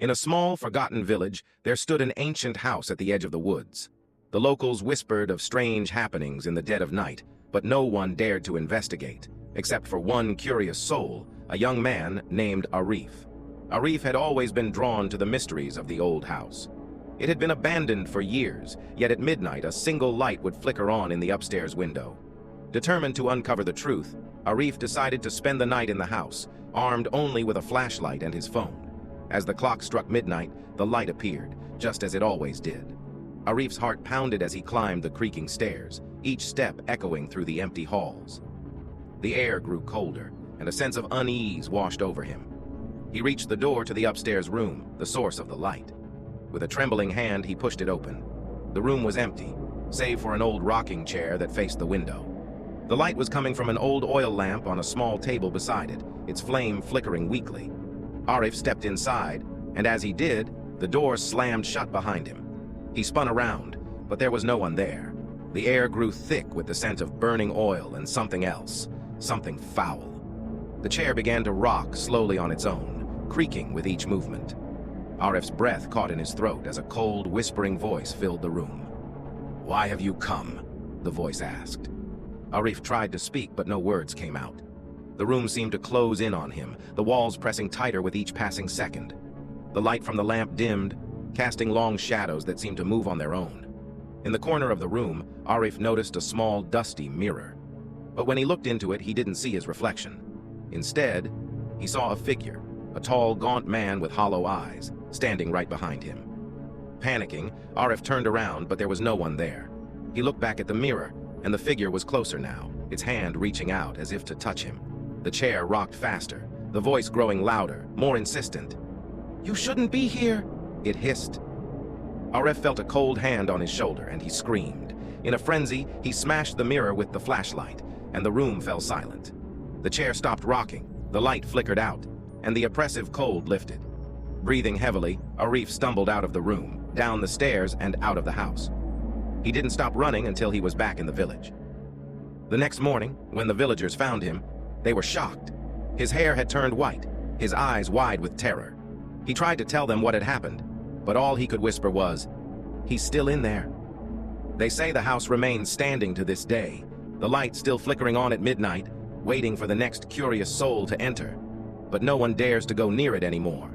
In a small, forgotten village, there stood an ancient house at the edge of the woods. The locals whispered of strange happenings in the dead of night, but no one dared to investigate, except for one curious soul, a young man named Arif. Arif had always been drawn to the mysteries of the old house. It had been abandoned for years, yet at midnight a single light would flicker on in the upstairs window. Determined to uncover the truth, Arif decided to spend the night in the house, armed only with a flashlight and his phone. As the clock struck midnight, the light appeared, just as it always did. Arif's heart pounded as he climbed the creaking stairs, each step echoing through the empty halls. The air grew colder, and a sense of unease washed over him. He reached the door to the upstairs room, the source of the light. With a trembling hand, he pushed it open. The room was empty, save for an old rocking chair that faced the window. The light was coming from an old oil lamp on a small table beside it, its flame flickering weakly. Arif stepped inside, and as he did, the door slammed shut behind him. He spun around, but there was no one there. The air grew thick with the scent of burning oil and something else, something foul. The chair began to rock slowly on its own, creaking with each movement. Arif's breath caught in his throat as a cold, whispering voice filled the room. "Why have you come?" the voice asked. Arif tried to speak, but no words came out. The room seemed to close in on him, the walls pressing tighter with each passing second. The light from the lamp dimmed, casting long shadows that seemed to move on their own. In the corner of the room, Arif noticed a small, dusty mirror. But when he looked into it, he didn't see his reflection. Instead, he saw a figure, a tall, gaunt man with hollow eyes, standing right behind him. Panicking, Arif turned around, but there was no one there. He looked back at the mirror, and the figure was closer now, its hand reaching out as if to touch him. The chair rocked faster, the voice growing louder, more insistent. "You shouldn't be here," it hissed. Arif felt a cold hand on his shoulder, and he screamed. In a frenzy, he smashed the mirror with the flashlight, and the room fell silent. The chair stopped rocking, the light flickered out, and the oppressive cold lifted. Breathing heavily, Arif stumbled out of the room, down the stairs, and out of the house. He didn't stop running until he was back in the village. The next morning, when the villagers found him, they were shocked. His hair had turned white, his eyes wide with terror. He tried to tell them what had happened, but all he could whisper was, "He's still in there." They say the house remains standing to this day, the light still flickering on at midnight, waiting for the next curious soul to enter. But no one dares to go near it anymore.